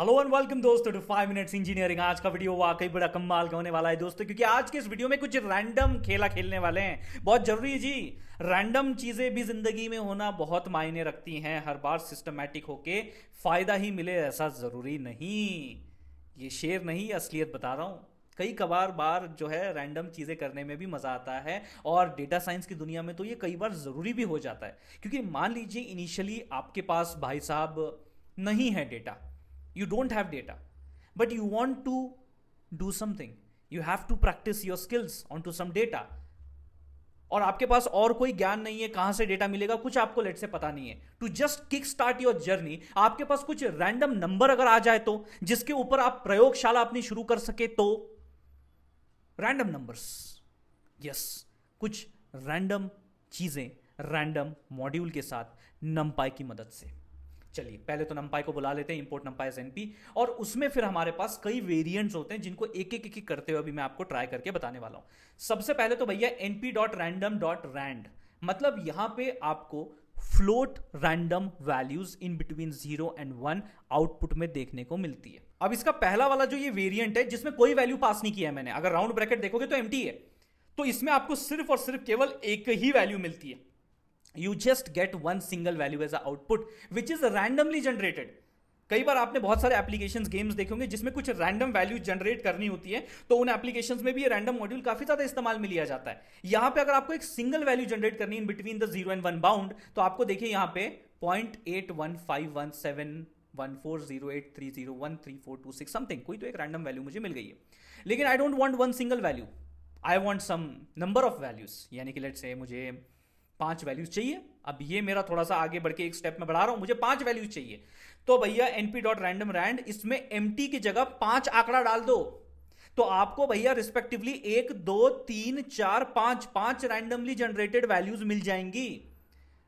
Hello and welcome दोस्तों to 5 minutes engineering. आज का वीडियो वाकई बड़ा कमाल का होने वाला है दोस्तों, क्योंकि आज के इस वीडियो में कुछ रैंडम खेला खेलने वाले हैं। बहुत जरूरी है जी। रैंडम चीजें भी जिंदगी में होना बहुत मायने रखती हैं। हर बार सिस्टमैटिक होके फायदा ही मिले ऐसा जरूरी नहीं। ये शेर नहीं, असलियत बता रहा हूँ। कई कबार बार जो है रैंडम चीज़ें करने में भी मज़ा आता है, और डेटा साइंस की दुनिया में तो ये कई बार ज़रूरी भी हो जाता है। क्योंकि मान लीजिए इनिशियली आपके पास भाई साहब नहीं है data, you don't have data, but you want to do something, you have to practice your skills onto some data, और आपके पास और कोई ज्ञान नहीं है, कहां से डेटा मिलेगा कुछ आपको लेट से पता नहीं है। To just kick start your journey, आपके पास कुछ रैंडम नंबर अगर आ जाए तो, जिसके ऊपर आप प्रयोगशाला अपनी शुरू कर सके, तो रैंडम नंबर्स, यस, कुछ रैंडम चीजें रैंडम मॉड्यूल के साथ numpy की मदद से। चलिए पहले तो numpy को बुला लेते हैं, इंपोर्ट numpy एज np, और उसमें फिर हमारे पास कई वेरिएंट्स होते हैं जिनको एक एक करते हुए अभी मैं आपको ट्राई करके बताने वाला हूं। सबसे पहले तो भैया np.random.rand, मतलब यहां पे आपको float random values in between 0 and 1 output में देखने को मिलती है। अब इसका पहला वाला जो ये वेरिएंट है जिसमें कोई वैल्यू पास नहीं किया है मैंने, अगर राउंड ब्रैकेट देखोगे तो एम्प्टी है, तो इसमें आपको सिर्फ और सिर्फ केवल एक ही वैल्यू मिलती है। You just get one single value as a output which is randomly generated। कई बार आपने बहुत सारे एप्लीकेशंस गेम्स देखे होंगे जिसमें कुछ रैंडम वैल्यू जनरेट करनी होती है, तो उन एप्लीकेशंस में भी ये रैंडम मॉड्यूल काफी ज्यादा इस्तेमाल में लिया जाता है। यहां पे अगर आपको एक सिंगल वैल्यू जनरेट करनी in between the 0 and 1 bound, तो आपको देखिए यहां पे 0.8151714083013426 समथिंग, कोई तो एक रैंडम वैल्यू मुझे मिल गई है। लेकिन I don't want one single value, I want some number of values, यानी कि लेट्स से मुझे 5 वैल्यूज चाहिए। अब ये मेरा थोड़ा सा आगे बढ़ के एक स्टेप में बढ़ा रहा हूं, मुझे 5 वैल्यूज चाहिए, तो भैया np.randomRand इसमें empty की जगह 5 आंकड़ा डाल दो, तो आपको भैया रिस्पेक्टिवली 1 2 3 4 5 रैंडमली जनरेटेड वैल्यूज मिल जाएंगी।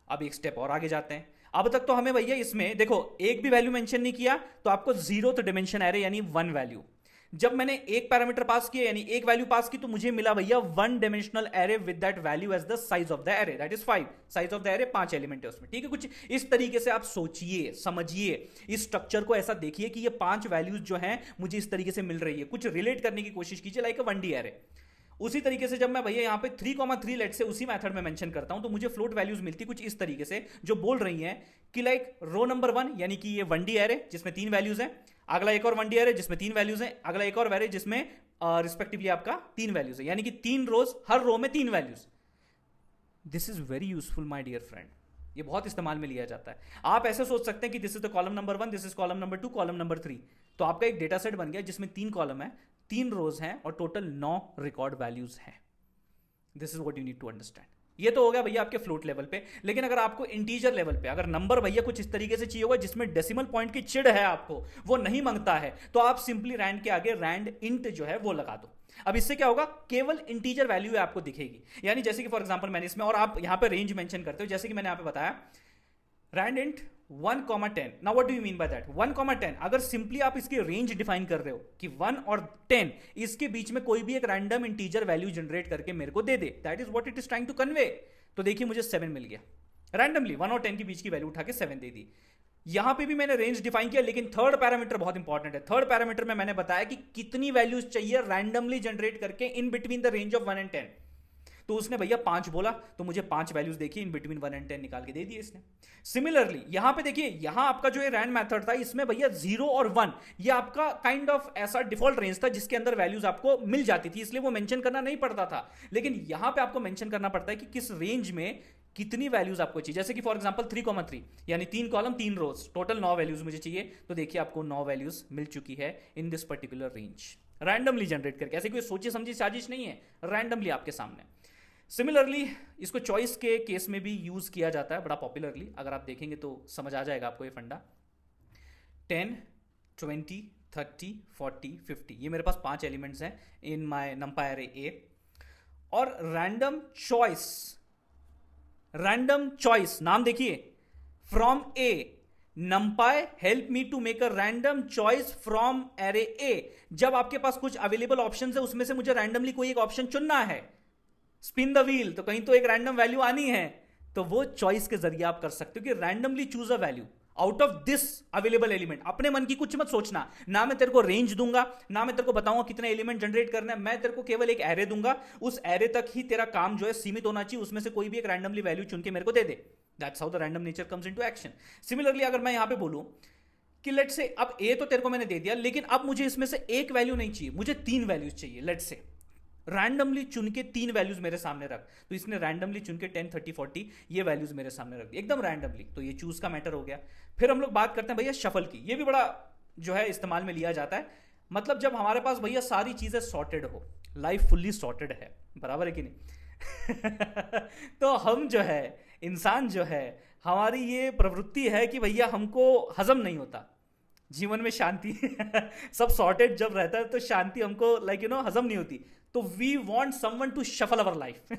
अब एक स्टेप और आगे जाते हैं। अब तक तो हमें भैया इसमें देखो एक भी वैल्यू मेंशन नहीं किया, तो आपको 0th डिमेंशन एरे यानी 1 वैल्यू। जब मैंने एक पैरामीटर पास किया यानी एक वैल्यू पास की, तो मुझे मिला भैया 1 dimensional array with that value as the size of the array, that is 5। Size of the array 5 element है उसमें, ठीक है। कुछ इस तरीके से आप सोचिए, समझिए, इस स्ट्रक्चर को ऐसा देखिए कि ये 5 वैल्यूज जो हैं मुझे इस तरीके से मिल रही है। कुछ रिलेट करने की कोशिश कीजिए लाइक 1D एरे। उसी तरीके से जब मैं भैया यहाँ पे 3,3 लेट से उसी मेथड में मेंशन करता हूं, तो मुझे फ्लोट वैल्यूज मिलती कुछ इस तरीके से, जो बोल रही हैं कि लाइक रो नंबर 1 यानी कि ये 1D एरे जिसमें 3 वैल्यूज हैं, अगला एक और 1D एरे जिसमें 3 वैल्यूज हैं, अगला एक और एरे जिसमें रिस्पेक्टिवली आपका 3 वैल्यूज है, यानी कि 3 रोज, हर रो में 3 values. This is very useful my dear friend, ये बहुत इस्तेमाल में लिया जाता है। आप ऐसे सोच सकते हैं कि this is the column number 1, this is column number 2, column number 3, तो आपका एक डेटा सेट बन गया जिसमें 3 कॉलम है, 3 रोज हैं और टोटल 9 रिकॉर्ड वैल्यूज हैं। This is what you need to understand. ये तो हो गया भैया आपके फ्लोट लेवल पे। लेकिन अगर आपको इंटीजर लेवल पे अगर नंबर भैया कुछ इस तरीके से चाहिए होगा जिसमें डेसिमल पॉइंट की चिढ़ है, आपको वो नहीं मांगता है, तो आप सिंपली रैंड के आगे रैंड इंट जो है वो लगा दो। अब इससे क्या होगा, केवल इंटीजर वैल्यू आपको दिखेगी। यानी जैसे कि फॉर एग्जांपल मैंने इसमें, और आप यहां पे रेंज मेंशन करते हो, जैसे कि मैंने यहां पे बताया rand int 1,10। Now what do you mean by that 1,10? अगर सिंपली आप इसकी रेंज डिफाइन कर रहे हो कि 1 और 10 इसके बीच में कोई भी एक रैंडम इंटीजर वैल्यू जनरेट करके मेरे को दे दे, that is what it is trying to convey. तो देखिए मुझे 7 मिल गया रैंडमली, 1 और 10 के बीच की वैल्यू उठा के 7 दे दी। यहां पे भी मैंने रेंज डिफाइन किया, लेकिन थर्ड पैरामीटर बहुत इंपॉर्टेंट है। थर्ड पैरामीटर में मैंने बताया कि कितनी वैल्यूज चाहिए रैंडमली जनरेट करके in between the range of 1 and 10। तो उसने भैया 5 बोला, तो मुझे 5 वैल्यूज देखिए इन बिटवीन 1 and 10 निकाल के दे दिए इसने। सिमिलरली यहां पे देखिए, यहां आपका जो ये रैंड मेथड था, इसमें भैया 0 और 1 ये आपका काइंड ऑफ ऐसा डिफॉल्ट रेंज था जिसके अंदर वैल्यूज आपको मिल जाती थी, इसलिए वो मेंशन करना नहीं पड़ता था। लेकिन यहां पे आपको मेंशन करना पड़ता है कि किस रेंज में कितनी वैल्यूज आपको चाहिए। जैसे कि फॉर एग्जांपल 3,3 यानी 3 कॉलम 3 रोज, टोटल 9 वैल्यूज मुझे चाहिए, तो देखिए आपको 9 वैल्यूज मिल चुकी है in this particular range, randomly generate करके। ऐसे कोई सोची समझी साजिश नहीं है, रैंडमली आपके सामने। सिमिलरली इसको चॉइस के केस में भी यूज किया जाता है बड़ा पॉपुलरली, अगर आप देखेंगे तो समझ आ जाएगा आपको ये फंडा। 10 20 30 40 50 ये मेरे पास 5 एलिमेंट्स हैं in my numpy array A, और रैंडम चॉइस नाम देखिए, from A numpy help me to make a random choice from array A। जब आपके पास कुछ अवेलेबल ऑप्शंस है, उसमें से मुझे रैंडमली कोई एक ऑप्शन चुनना है, स्पिन द व्हील, तो कहीं तो एक रैंडम वैल्यू आनी है, तो वो चॉइस के जरिए आप कर सकते हो कि randomly choose a value. Out of this available element. अपने मन की कुछ मत सोचना, ना मैं तेरे को रेंज दूंगा, ना मैं तेरे को बताऊंगा कितने एलिमेंट जनरेट करना है, मैं तेरे को केवल एक एरे दूंगा, उस एरे तक ही तेरा काम जो है सीमित होना चाहिए, उसमें से कोई भी एक रैंडमली वैल्यू चुन के मेरे को दे दे। That's how the random nature comes into action. Similarly अगर मैं यहां पे बोलूं कि लेट से अब ए तो तेरे को मैंने दे दिया, लेकिन अब मुझे इसमें से एक वैल्यू नहीं चाहिए, मुझे 3 वैल्यूज चाहिए। लेट से रैंडमली चुन के 3 वैल्यूज मेरे सामने रख, तो इसने रैंडमली चुन के 10, 30, 40 ये वैल्यूज मेरे सामने रख दी एकदम रैंडमली। तो ये चूज का मैटर हो गया। फिर हम लोग बात करते हैं भैया शफल की। ये भी बड़ा जो है इस्तेमाल में लिया जाता है। मतलब जब हमारे पास भैया सारी चीजें सॉर्टेड हो, लाइफ फुल्ली सॉर्टेड है, बराबर है कि नहीं? तो हम जो है, इंसान जो है, हमारी ये प्रवृत्ति है कि भैया हमको हजम नहीं होता जीवन में शांति। सब सॉर्टेड जब रहता है तो शांति हमको हजम नहीं होती, तो we want someone to shuffle our life.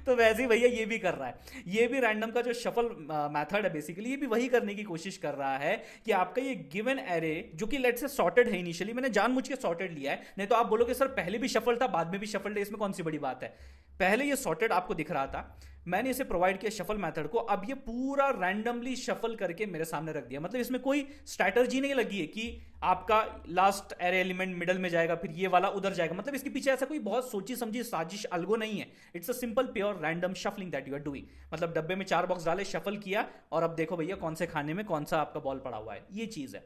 तो वैसे ही भैया ये भी कर रहा है, ये भी रैंडम का जो शफल मेथड है बेसिकली, ये भी वही करने की कोशिश कर रहा है कि आपका ये गिवन एरे जो कि लेट से सॉर्टेड है, इनिशियली मैंने जानबूझ के सॉर्टेड लिया है, नहीं तो आप बोलोगे सर पहले भी शफल था बाद में भी शफल है, इसमें कौन सी बड़ी बात है। पहले ये सॉर्टेड आपको दिख रहा था, मैंने इसे प्रोवाइड किया शफल मेथड को, अब ये पूरा रैंडमली शफल करके मेरे सामने रख दिया। मतलब इसमें कोई स्ट्रैटेजी नहीं लगी है कि आपका लास्ट एरे एलिमेंट मिडल में जाएगा फिर ये वाला उधर जाएगा। मतलब इसके पीछे ऐसा कोई बहुत सोची समझी साजिश अलगो नहीं है। It's a simple pure random shuffling that you are doing. मतलब डब्बे में 4 बॉक्स डाले, शफल किया, और अब देखो भैया कौन से खाने में कौन सा आपका बॉल पड़ा हुआ है। ये चीज है।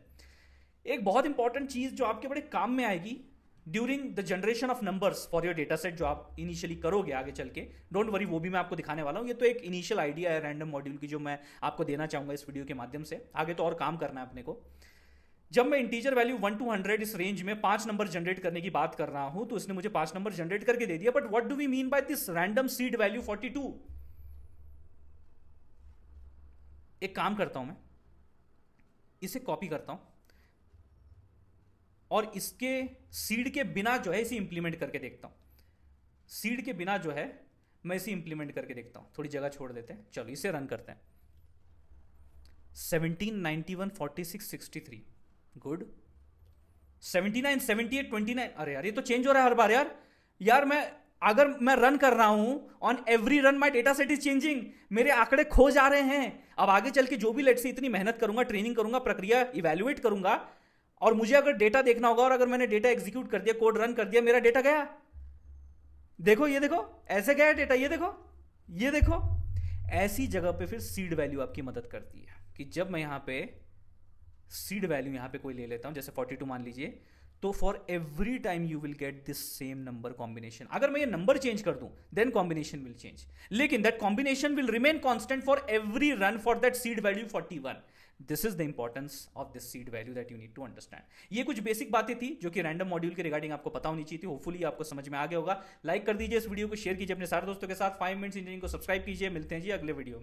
एक बहुत इंपॉर्टेंट चीज जो आपके बड़े काम में आएगी during the generation of numbers for your data set, जो आप इनिशियली करोगे आगे चल के, डोंट वरी, वो भी मैं आपको दिखाने वाला हूं। ये तो एक इनिशियल आइडिया है रैंडम मॉड्यूल की जो मैं आपको देना चाहूंगा इस वीडियो के माध्यम से। आगे तो और काम करना है अपने को। जब मैं इंटीजर वैल्यू 1 to 100 इस रेंज में 5 नंबर जनरेट करने की बात कर रहा हूं, तो इसने मुझे 5 नंबर जनरेट करके दे दिया। But what do we mean by this random seed value 42? एक काम करता हूं, मैं इसे कॉपी करता हूं और इसके सीड के बिना जो है इसे इंप्लीमेंट करके देखता हूं। सीड के बिना जो है मैं इसे इंप्लीमेंट करके देखता हूं। थोड़ी जगह छोड़ देते हैं, चलो इसे रन करते हैं। 17, 91, 46, 63, गुड। 79, 78, 29, अरे यार ये तो चेंज हो रहा है हर बार यार अगर मैं रन कर रहा हूं, on every run my data set is changing, मेरे आंकड़े खो जा रहे हैं। अब आगे चल के जो भी लेट से इतनी मेहनत करूंगा, ट्रेनिंग करूंगा, प्रक्रिया इवेल्युएट करूंगा, और मुझे अगर डेटा देखना होगा, और अगर मैंने डेटा एग्जीक्यूट कर दिया, कोड रन कर दिया, मेरा डेटा गया। देखो ये देखो ऐसे गया डेटा, ये देखो। ऐसी जगह पे फिर सीड वैल्यू आपकी मदद करती है कि जब मैं यहां पे सीड वैल्यू यहां पे कोई ले लेता हूं, जैसे 42 मान लीजिए, तो for every time you will get this same number combination. अगर मैं ये नंबर चेंज कर दूं देन कॉम्बिनेशन विल चेंज, लेकिन that combination will remain constant for every run for that seed value 41। This is the importance of this seed value that you need to understand. ये कुछ basic बातें थी जो कि random module के regarding आपको पता होनी चाहिए थी। होपफुली आपको समझ में आ गया होगा। लाइक कर दीजिए इस वीडियो को, शेयर कीजिए अपने सारे दोस्तों के साथ। 5 मिनट्स इंजीनियरिंग को सब्सक्राइब कीजिए। मिलते हैं जी अगले वीडियो में।